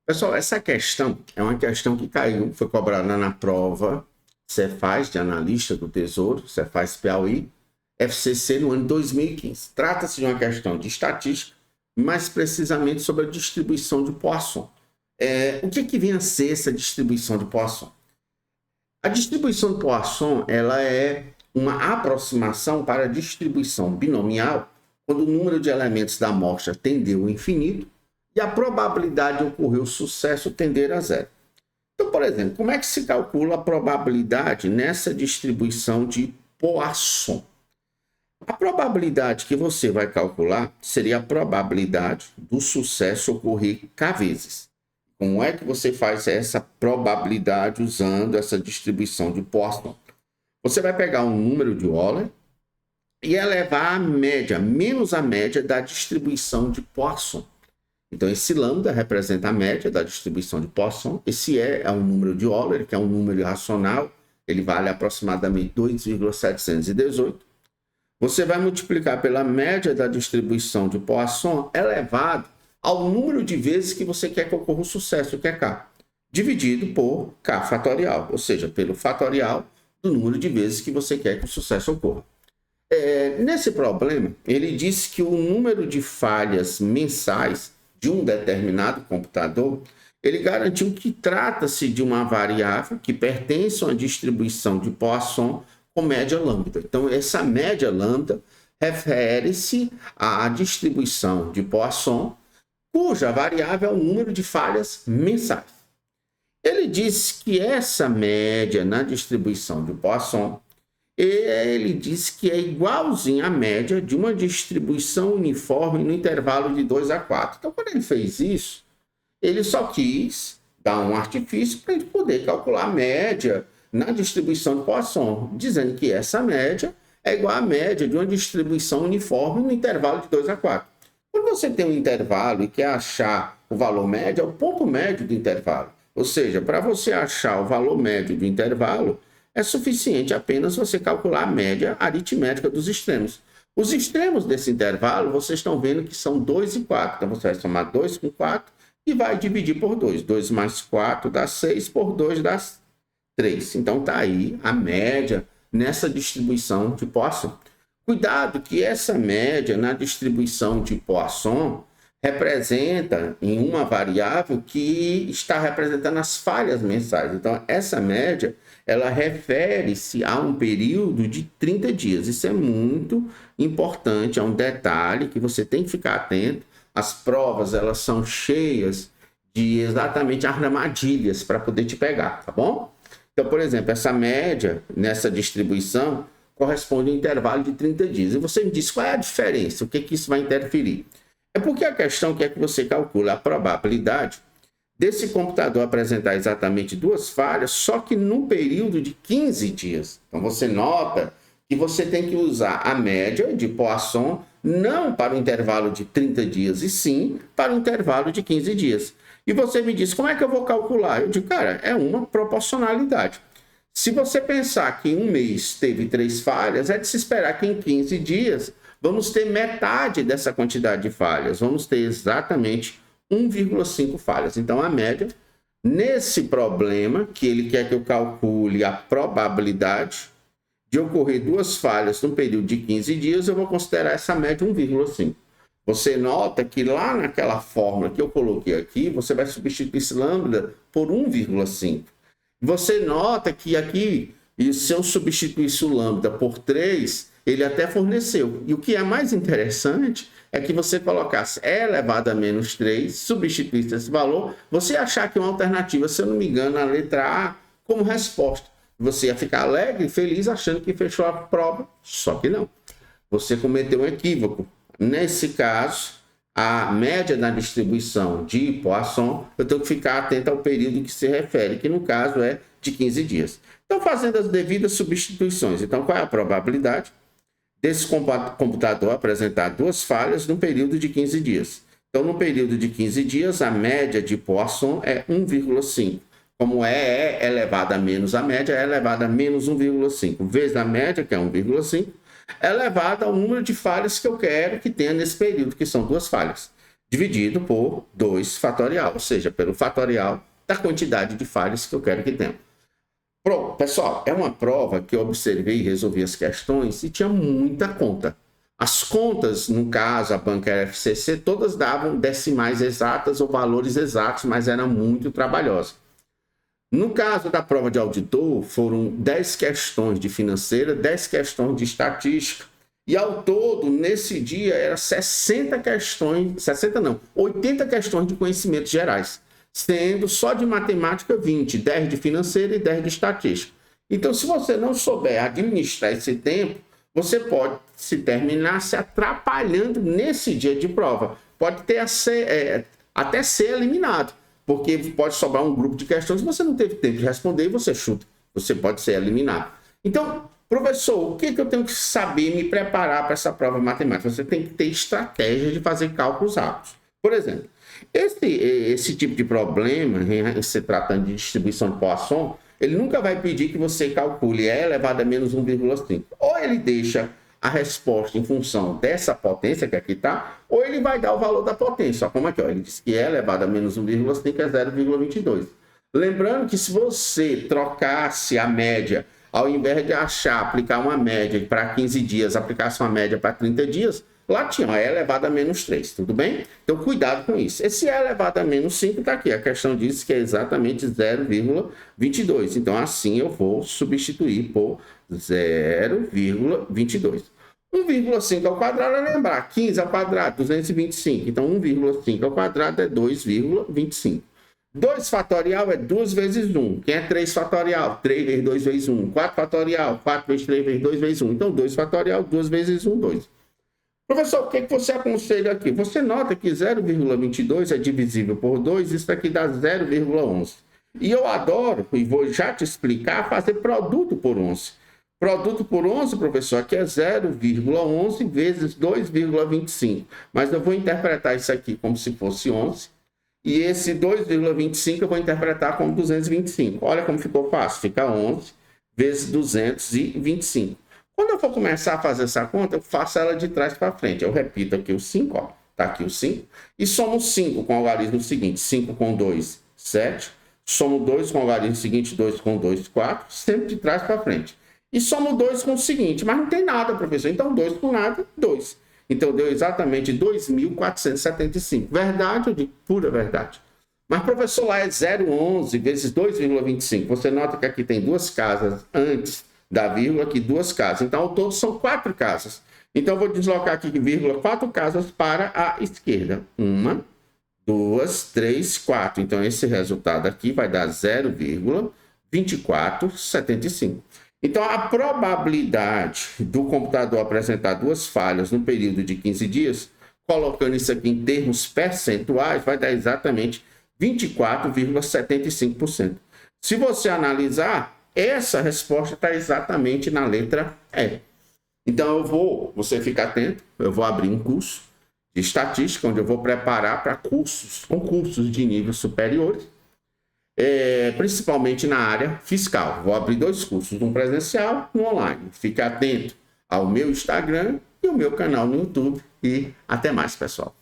Pessoal, essa questão é uma questão que caiu, foi cobrada na prova Cefaz, de analista do Tesouro, Cefaz Piauí, FCC no ano 2015. Trata-se de uma questão de estatística, mais precisamente sobre a distribuição de Poisson. O que vem a ser essa distribuição de Poisson? A distribuição de Poisson ela é uma aproximação para a distribuição binomial, quando o número de elementos da amostra tendeu ao infinito e a probabilidade de ocorrer o sucesso tender a zero. Então, por exemplo, como é que se calcula a probabilidade nessa distribuição de Poisson? A probabilidade que você vai calcular seria a probabilidade do sucesso ocorrer K vezes. Como é que você faz essa probabilidade usando essa distribuição de Poisson? Você vai pegar um número de Euler e elevar a média, menos a média da distribuição de Poisson. Então, esse lambda representa a média da distribuição de Poisson. Esse é um número de Euler, que é um número irracional. Ele vale aproximadamente 2,718. Você vai multiplicar pela média da distribuição de Poisson elevado ao número de vezes que você quer que ocorra o sucesso, que é K, dividido por K fatorial, ou seja, pelo fatorial do número de vezes que você quer que o sucesso ocorra. Nesse problema, ele disse que o número de falhas mensais de um determinado computador, ele garantiu que trata-se de uma variável que pertence a uma distribuição de Poisson com média lambda. Então, essa média lambda refere-se à distribuição de Poisson, cuja variável é o número de falhas mensais. Ele disse que essa média na distribuição de Poisson, ele disse que é igualzinho à média de uma distribuição uniforme no intervalo de 2 a 4. Então, quando ele fez isso, ele só quis dar um artifício para ele poder calcular a média na distribuição de Poisson, dizendo que essa média é igual à média de uma distribuição uniforme no intervalo de 2 a 4. Quando você tem um intervalo e quer achar o valor médio, é o ponto médio do intervalo. Ou seja, para você achar o valor médio do intervalo, é suficiente apenas você calcular a média aritmética dos extremos. Os extremos desse intervalo, vocês estão vendo que são 2 e 4. Então, você vai somar 2 com 4 e vai dividir por 2. 2 mais 4 dá 6, por 2 dá 3. Então, está aí a média nessa distribuição de Poisson. Cuidado que essa média na distribuição de Poisson representa em uma variável que está representando as falhas mensais. Então, essa média, ela refere-se a um período de 30 dias. Isso é muito importante, é um detalhe que você tem que ficar atento. As provas, elas são cheias de exatamente armadilhas para poder te pegar, tá bom? Então, por exemplo, essa média nessa distribuição corresponde a um intervalo de 30 dias. E você me diz qual é a diferença, o que isso vai interferir? É porque a questão quer que você calcule a probabilidade desse computador apresentar exatamente duas falhas, só que num período de 15 dias. Então, você nota que você tem que usar a média de Poisson não para o intervalo de 30 dias, e sim para o intervalo de 15 dias. E você me diz, como é que eu vou calcular? Eu digo, cara, é uma proporcionalidade. Se você pensar que em um mês teve 3 falhas, é de se esperar que em 15 dias vamos ter metade dessa quantidade de falhas. Vamos ter exatamente 1,5 falhas. Então, a média, nesse problema, que ele quer que eu calcule a probabilidade de ocorrer 2 falhas num período de 15 dias, eu vou considerar essa média 1,5. Você nota que lá naquela fórmula que eu coloquei aqui, você vai substituir esse lambda por 1,5. Você nota que aqui, e se eu substituísse o lambda por 3, ele até forneceu. E o que é mais interessante é que você colocasse e elevado a menos 3, substituísse esse valor, você achar que uma alternativa, se eu não me engano, a letra A como resposta. Você ia ficar alegre e feliz achando que fechou a prova, só que não. Você cometeu um equívoco. Nesse caso, a média da distribuição de Poisson, eu tenho que ficar atento ao período que se refere, que no caso é de 15 dias. Então, fazendo as devidas substituições. Então, qual é a probabilidade desse computador apresentar 2 falhas no período de 15 dias? Então, no período de 15 dias, a média de Poisson é 1,5. Como é elevada a menos a média, é elevada a menos 1,5. Vezes a média, que é 1,5, elevada ao número de falhas que eu quero que tenha nesse período, que são 2 falhas. dividido por 2 fatorial, ou seja, pelo fatorial da quantidade de falhas que eu quero que tenha. Pessoal, é uma prova que eu observei e resolvi as questões e tinha muita conta. As contas, no caso, a banca FCC, todas davam decimais exatas ou valores exatos, mas era muito trabalhosa. No caso da prova de auditor, foram 10 questões de financeira, 10 questões de estatística, e ao todo, nesse dia, era 60 questões, 60 não, 80 questões de conhecimentos gerais, sendo só de matemática 20, 10 de financeira e 10 de estatística. Então, se você não souber administrar esse tempo, você pode se terminar se atrapalhando nesse dia de prova. Pode ter até ser eliminado, porque pode sobrar um grupo de questões que você não teve tempo de responder e você chuta. Você pode ser eliminado. Então, professor, o que eu tenho que saber me preparar para essa prova matemática? Você tem que ter estratégia de fazer cálculos rápidos. Por exemplo, esse tipo de problema, em se tratando de distribuição de Poisson, ele nunca vai pedir que você calcule E elevado a menos 1,5. Ou ele deixa a resposta em função dessa potência que aqui está, ou ele vai dar o valor da potência. Ó, como aqui, ó, ele diz que E elevado a menos 1,5 é 0,22. Lembrando que se você trocasse a média, ao invés de aplicar uma média para 15 dias, aplicasse uma média para 30 dias, lá tinha E elevado a menos 3, tudo bem? Então, cuidado com isso. Esse E elevado a menos 5 está aqui. A questão diz que é exatamente 0,22. Então, assim eu vou substituir por 0,22. 1,5 ao quadrado é lembrar, 15 ao quadrado, 225. Então, 1,5 ao quadrado é 2,25. 2 fatorial é 2 vezes 1. Quem é 3 fatorial? 3 vezes 2 vezes 1. 4 fatorial? 4 vezes 3 vezes 2 vezes 1. Então, 2 fatorial, 2 vezes 1, 2. Professor, o que você aconselha aqui? Você nota que 0,22 é divisível por 2, isso aqui dá 0,11. E eu adoro, e vou já te explicar, fazer produto por 11. Produto por 11, professor, aqui é 0,11 vezes 2,25. Mas eu vou interpretar isso aqui como se fosse 11. E esse 2,25 eu vou interpretar como 225. Olha como ficou fácil. Fica 11 vezes 225. Quando eu for começar a fazer essa conta, eu faço ela de trás para frente. Eu repito aqui o 5, ó. Tá aqui o 5. E somo 5 com o algarismo seguinte. 5 com 2, 7. Somo 2 com o algarismo seguinte. 2 com 2, 4. Sempre de trás para frente. E somo 2 com o seguinte. Mas não tem nada, professor. Então, 2 com nada, 2. Então, deu exatamente 2.475. Verdade ou de pura verdade? Mas, professor, lá é 0,11 vezes 2,25. Você nota que aqui tem duas casas antes da vírgula, aqui 2 casas. Então, ao todo são 4 casas. Então, eu vou deslocar aqui, vírgula, 4 casas para a esquerda. 1, 2, 3, 4. Então, esse resultado aqui vai dar 0,2475. Então, a probabilidade do computador apresentar 2 falhas no período de 15 dias, colocando isso aqui em termos percentuais, vai dar exatamente 24,75%. Se você analisar, essa resposta está exatamente na letra E. Então, você fica atento, eu vou abrir um curso de estatística, onde eu vou preparar para concursos de nível superiores, principalmente na área fiscal. Vou abrir 2 cursos, um presencial e um online. Fique atento ao meu Instagram e ao meu canal no YouTube. E até mais, pessoal.